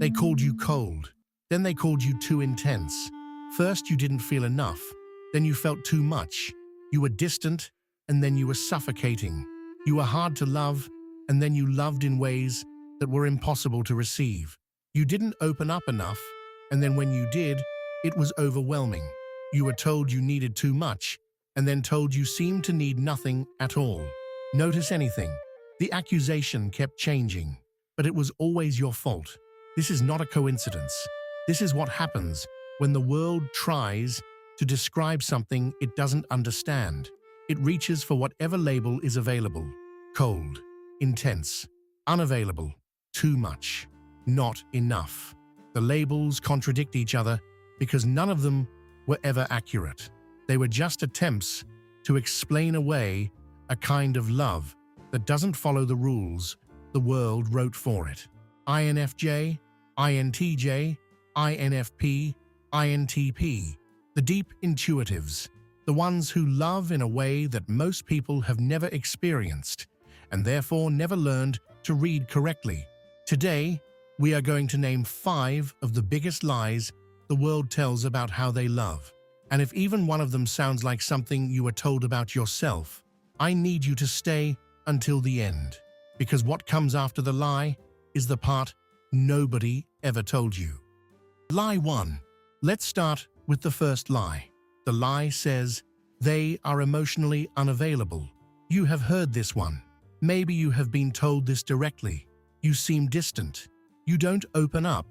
They called you cold. Then they called you too intense. First, you didn't feel enough. Then you felt too much. You were distant, and then you were suffocating. You were hard to love, and then you loved in ways that were impossible to receive. You didn't open up enough, and then when you did, it was overwhelming. You were told you needed too much, and then told you seemed to need nothing at all. Notice anything? The accusation kept changing, but it was always your fault. This is not a coincidence. This is what happens when the world tries to describe something it doesn't understand. It reaches for whatever label is available. Cold, intense, unavailable, too much, not enough. The labels contradict each other because none of them were ever accurate. They were just attempts to explain away a kind of love that doesn't follow the rules the world wrote for it. INFJ, INTJ, INFP, INTP, the deep intuitives, the ones who love in a way that most people have never experienced and therefore never learned to read correctly. Today, we are going to name 5 of the biggest lies the world tells about how they love. And if even one of them sounds like something you were told about yourself, I need you to stay until the end, because what comes after the lie is the part nobody ever told you. Lie 1. Let's start with the first lie. The lie says, they are emotionally unavailable. You have heard this one. Maybe you have been told this directly. You seem distant. You don't open up.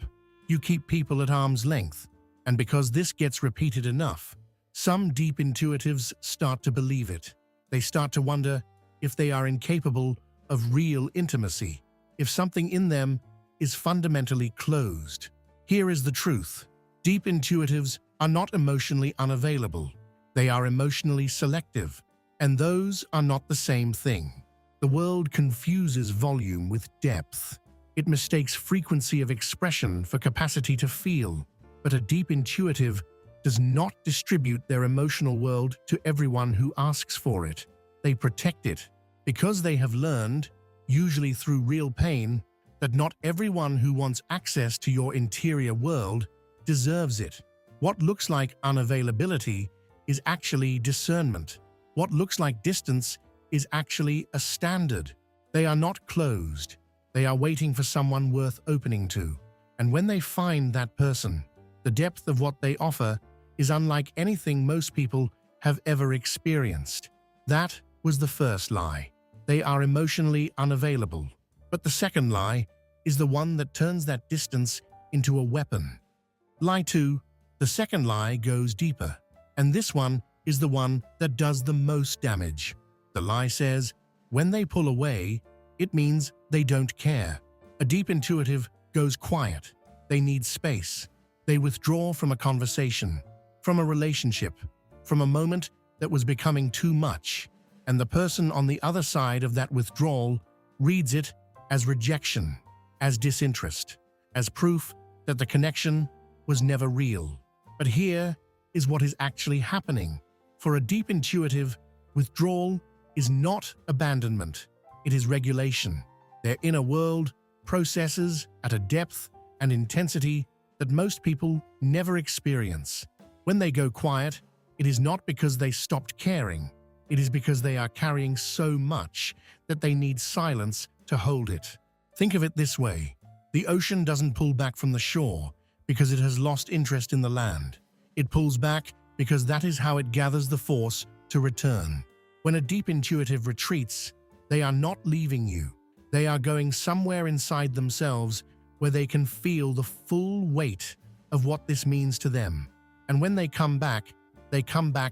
You keep people at arm's length. And because this gets repeated enough, some deep intuitives start to believe it. They start to wonder if they are incapable of real intimacy, if something in them is fundamentally closed. Here is the truth. Deep intuitives are not emotionally unavailable. They are emotionally selective, and those are not the same thing. The world confuses volume with depth. It mistakes frequency of expression for capacity to feel, but a deep intuitive does not distribute their emotional world to everyone who asks for it. They protect it because they have learned, usually through real pain, that not everyone who wants access to your interior world deserves it. What looks like unavailability is actually discernment. What looks like distance is actually a standard. They are not closed. They are waiting for someone worth opening to. And when they find that person, the depth of what they offer is unlike anything most people have ever experienced. That was the first lie. They are emotionally unavailable. But the second lie is the one that turns that distance into a weapon. Lie 2. The second lie goes deeper, and this one is the one that does the most damage. The lie says, when they pull away, it means they don't care. A deep intuitive goes quiet. They need space. They withdraw from a conversation, from a relationship, from a moment that was becoming too much, and the person on the other side of that withdrawal reads it as rejection, as disinterest, as proof that the connection was never real. But here is what is actually happening. For a deep intuitive, withdrawal is not abandonment. It is regulation. Their inner world processes at a depth and intensity that most people never experience. When they go quiet, it is not because they stopped caring. It is because they are carrying so much that they need silence to hold it. Think of it this way. The ocean doesn't pull back from the shore because it has lost interest in the land. It pulls back because that is how it gathers the force to return. When a deep intuitive retreats, they are not leaving you. They are going somewhere inside themselves where they can feel the full weight of what this means to them. And when they come back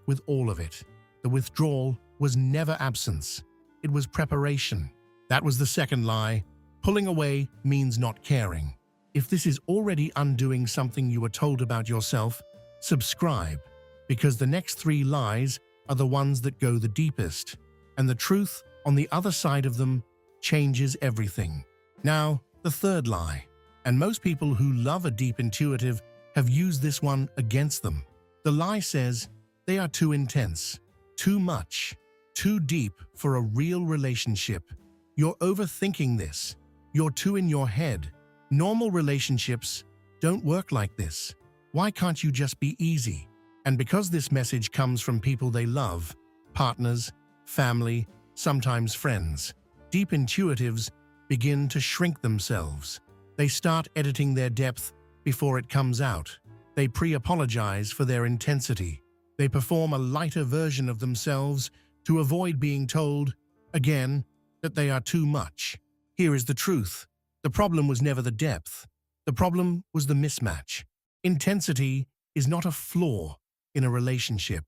with all of it. The withdrawal was never absence. It was preparation. That was the second lie. Pulling away means not caring. If this is already undoing something you were told about yourself, subscribe, because the next 3 lies are the ones that go the deepest, and the truth on the other side of them changes everything. Now, the third lie, and most people who love a deep intuitive have used this one against them. The lie says they are too intense, too much, too deep for a real relationship. You're overthinking this. You're too in your head. Normal relationships don't work like this. Why can't you just be easy? And because this message comes from people they love, partners, family, sometimes friends, deep intuitives begin to shrink themselves. They start editing their depth before it comes out. They pre-apologize for their intensity. They perform a lighter version of themselves to avoid being told, again, that they are too much. Here is the truth. The problem was never the depth. The problem was the mismatch. Intensity is not a flaw in a relationship.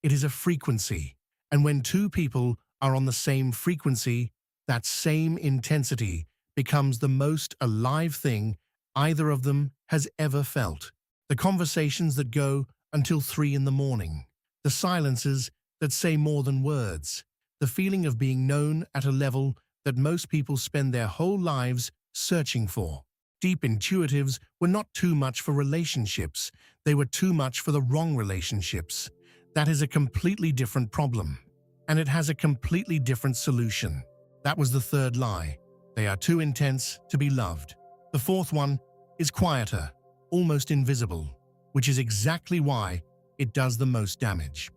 It is a frequency. And when two people are on the same frequency, that same intensity becomes the most alive thing either of them has ever felt. The conversations that go until 3 in the morning, the silences that say more than words, the feeling of being known at a level that most people spend their whole lives searching for. Deep intuitives were not too much for relationships, they were too much for the wrong relationships. That is a completely different problem, and it has a completely different solution. That was the third lie. They are too intense to be loved. The fourth one is quieter, almost invisible, which is exactly why it does the most damage.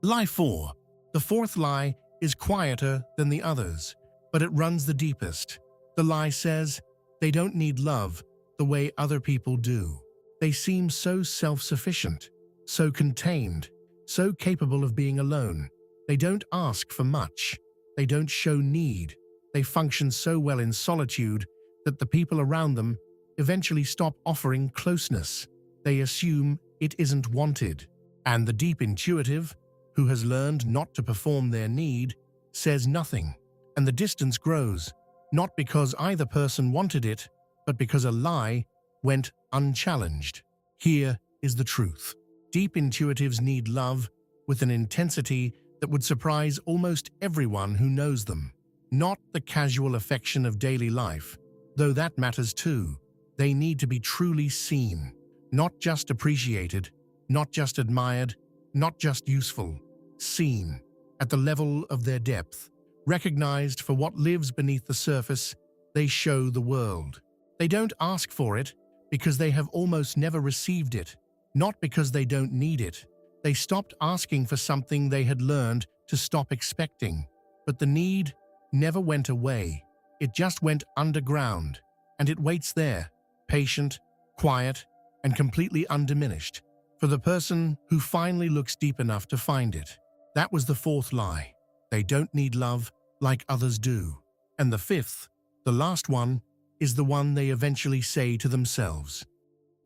Lie 4. The fourth lie is quieter than the others, but it runs the deepest. The lie says, they don't need love the way other people do. They seem so self-sufficient, so contained, so capable of being alone. They don't ask for much. They don't show need. They function so well in solitude that the people around them eventually stop offering closeness. They assume it isn't wanted. And the deep intuitive, who has learned not to perform their need, says nothing. And the distance grows, not because either person wanted it, but because a lie went unchallenged. Here is the truth. Deep intuitives need love with an intensity that would surprise almost everyone who knows them. Not the casual affection of daily life, though that matters too. They need to be truly seen, not just appreciated, not just admired, not just useful. Seen at the level of their depth, recognized for what lives beneath the surface. They show the world. They don't ask for it because they have almost never received it, not because they don't need it. They stopped asking for something they had learned to stop expecting. But the need never went away. It just went underground, and it waits there, patient, quiet, and completely undiminished, for the person who finally looks deep enough to find it. That was the fourth lie. They don't need love like others do. And the fifth, the last one, is the one they eventually say to themselves.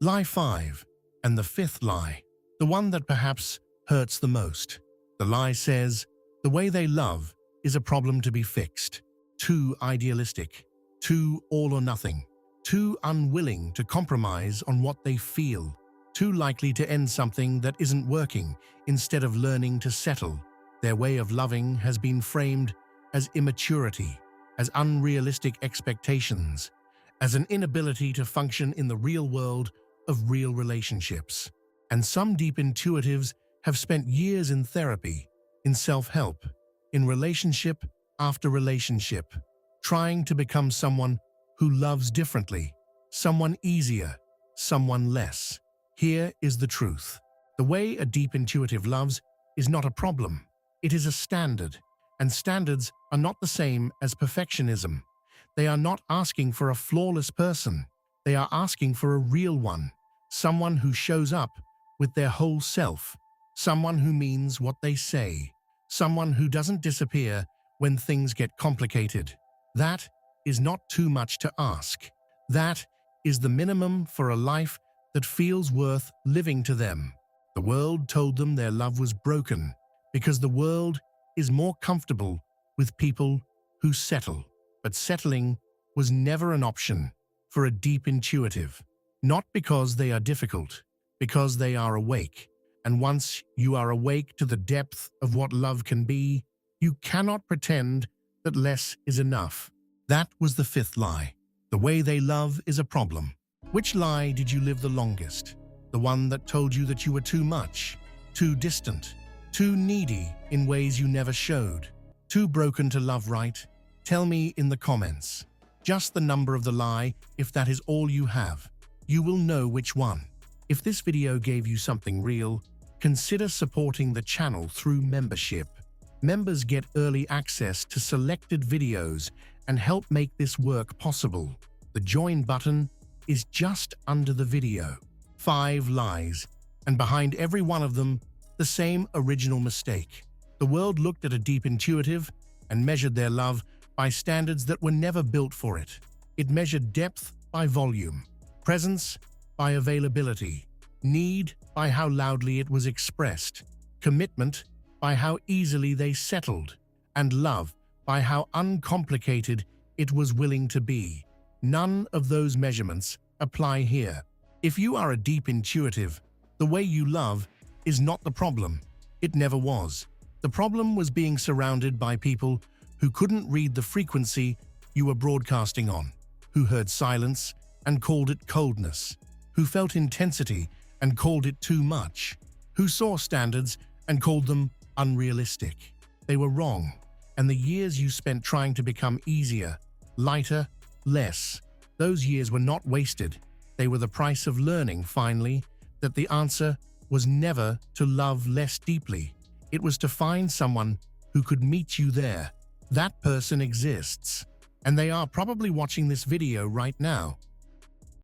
Lie 5, and the fifth lie, the one that perhaps hurts the most. The lie says, the way they love is a problem to be fixed. Too idealistic, too all or nothing, too unwilling to compromise on what they feel, too likely to end something that isn't working instead of learning to settle. Their way of loving has been framed as immaturity, as unrealistic expectations, as an inability to function in the real world of real relationships. And some deep intuitives have spent years in therapy, in self-help, in relationship after relationship, trying to become someone who loves differently, someone easier, someone less. Here is the truth. The way a deep intuitive loves is not a problem. It is a standard, and standards are not the same as perfectionism. They are not asking for a flawless person. They are asking for a real one, someone who shows up with their whole self, someone who means what they say, someone who doesn't disappear when things get complicated. That is not too much to ask. That is the minimum for a life that feels worth living to them. The world told them their love was broken because the world is more comfortable with people who settle. But settling was never an option for a deep intuitive. Not because they are difficult, because they are awake. And once you are awake to the depth of what love can be, you cannot pretend that less is enough. That was the fifth lie. The way they love is a problem. Which lie did you live the longest? The one that told you that you were too much, too distant, too needy in ways you never showed, too broken to love right? Tell me in the comments. just the number of the lie. If that is all you have, you will know which one. If this video gave you something real, consider supporting the channel through membership. Members get early access to selected videos and help make this work possible. The join button is just under the video. 5 lies, and behind every one of them, the same original mistake. The world looked at a deep intuitive and measured their love by standards that were never built for it. It measured depth by volume, presence by availability, need by how loudly it was expressed, commitment by how easily they settled, and love by how uncomplicated it was willing to be. None of those measurements apply here. If you are a deep intuitive, the way you love is not the problem. It never was. The problem was being surrounded by people who couldn't read the frequency you were broadcasting on, who heard silence and called it coldness, who felt intensity and called it too much, who saw standards and called them unrealistic. They were wrong, and the years you spent trying to become easier, lighter, less, those years were not wasted. They were the price of learning, finally, that the answer was never to love less deeply. It was to find someone who could meet you there. That person exists, and they are probably watching this video right now.